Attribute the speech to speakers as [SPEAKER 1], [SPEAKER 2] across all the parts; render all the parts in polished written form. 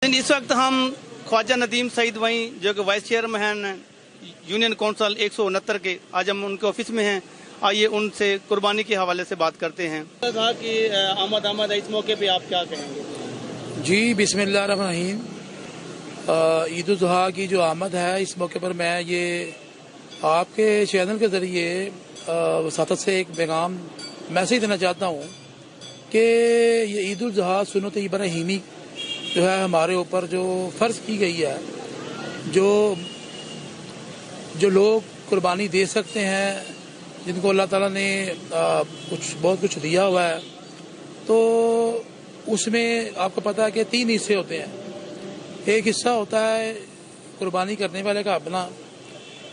[SPEAKER 1] इस वक्त हम ख्वाजा नदीम सईद वहीं जो कि वाइस चेयरमैन यूनियन काउंसिल 169 के, आज हम उनके ऑफिस में हैं। आइए उनसे कुर्बानी के हवाले से बात करते हैं। कहा कि आमद इस मौके पे आप क्या कहेंगे?
[SPEAKER 2] जी बिस्मिल्लाहिर्रहमानिर्रहीम। ईद उल जुहा की जो आमद है, इस मौके पर मैं ये आपके चैनल के ज़रिए वसातत से एक पैगाम मैसेज देना चाहता हूँ कि ये ईद उल जुहा सुन्नत इब्राहीमी जो है हमारे ऊपर जो फ़र्ज़ की गई है, जो लोग कुर्बानी दे सकते हैं, जिनको अल्लाह ताला ने बहुत कुछ दिया हुआ है, तो उसमें आपको पता है कि 3 हिस्से होते हैं। एक हिस्सा होता है कुर्बानी करने वाले का अपना,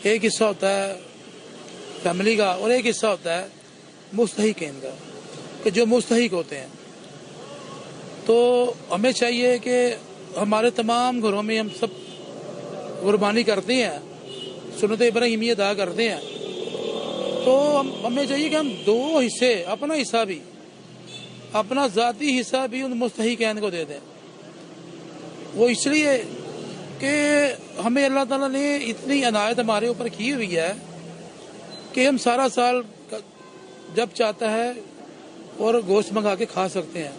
[SPEAKER 2] एक हिस्सा होता है फैमिली का, और एक हिस्सा होता है मुस्तहिक़ीन का, कि जो मुस्तहिक़ होते हैं। तो हमें चाहिए कि हमारे तमाम घरों में हम सब कुर्बानी करते हैं, सुन्नत इब्राहीमी अदा करते हैं, तो हमें चाहिए कि हम 2 हिस्से, अपना हिस्सा भी, अपना ज़ाती हिस्सा भी उन मुस्तहिक़ीन को दे दें। वो इसलिए कि हमें अल्लाह ताला ने इतनी अनायत हमारे ऊपर की हुई है कि हम सारा साल जब चाहता है और गोश्त मंगा के खा सकते हैं।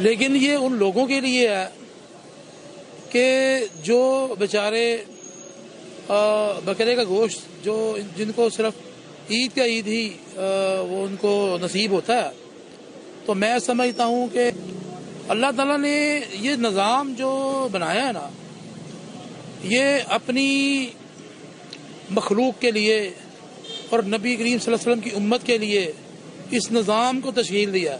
[SPEAKER 2] लेकिन ये उन लोगों के लिए है कि जो बेचारे बकरे का गोश्त, जो जिनको सिर्फ ईद का ईद ही वो उनको नसीब होता है। तो मैं समझता हूँ कि अल्लाह ताला ने ये निज़ाम जो बनाया है ना, ये अपनी मखलूक के लिए और नबी करीम सल्लल्लाहु अलैहि वसल्लम की उम्मत के लिए इस निज़ाम को तश्कील दिया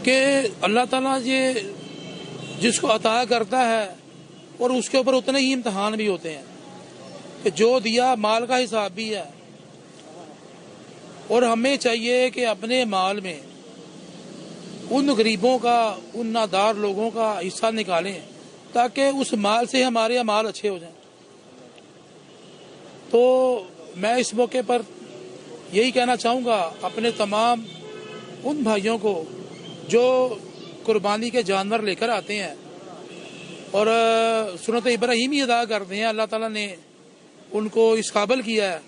[SPEAKER 2] कि अल्लाह ताला ये जिसको अता करता है और उसके ऊपर उतने ही इम्तहान भी होते हैं कि जो दिया माल का हिसाब भी है। और हमें चाहिए कि अपने माल में उन गरीबों का, उन नादार लोगों का हिस्सा निकालें, ताकि उस माल से हमारे अमाल अच्छे हो जाएं। तो मैं इस मौके पर यही कहना चाहूँगा अपने तमाम उन भाइयों को जो कुर्बानी के जानवर लेकर आते हैं और सुन्नत इब्राहीमी अदा करते हैं, अल्लाह ताला ने उनको इस काबिल किया है,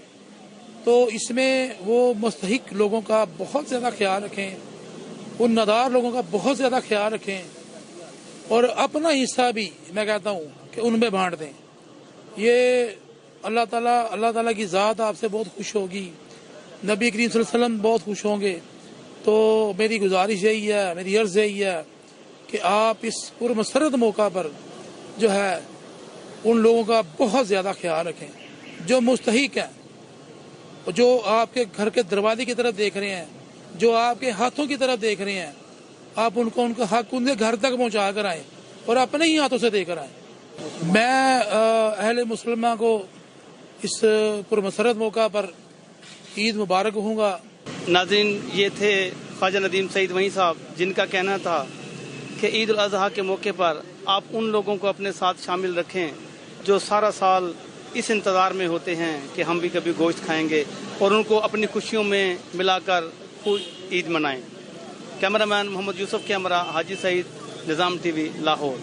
[SPEAKER 2] तो इसमें वो मुस्तहिक लोगों का बहुत ज़्यादा ख्याल रखें, उन नादार लोगों का बहुत ज़्यादा ख्याल रखें, और अपना हिस्सा भी मैं कहता हूँ कि उनमें बांट दें। ये अल्लाह ताला की ज़ात आपसे बहुत खुश होगी, नबी करीम सल्लल्लाहु अलैहि वसल्लम बहुत खुश होंगे। तो मेरी गुजारिश यही है, मेरी अर्ज़ यही है कि आप इस पुरमसरत मौका पर जो है उन लोगों का बहुत ज़्यादा ख्याल रखें जो मुस्तहिक हैं, जो आपके घर के दरवाजे की तरफ देख रहे हैं, जो आपके हाथों की तरफ देख रहे हैं। आप उनका हक उनके घर तक पहुंचा कर आएँ और अपने ही हाथों से देकर आएँ। मैं अहले मुसलमा को इस पुरमसरत मौका पर ईद मुबारक कहूँगा।
[SPEAKER 1] नाज़रीन, ये थे ख्वाजा नदीम सईद वहीं साहब, जिनका कहना था कि ईद उल अज़हा के मौके पर आप उन लोगों को अपने साथ शामिल रखें जो सारा साल इस इंतज़ार में होते हैं कि हम भी कभी गोश्त खाएंगे, और उनको अपनी खुशियों में मिलाकर खूब ईद मनाएं। कैमरामैन मोहम्मद यूसुफ के हमरा हाजी सईद, निज़ाम टीवी, लाहौर।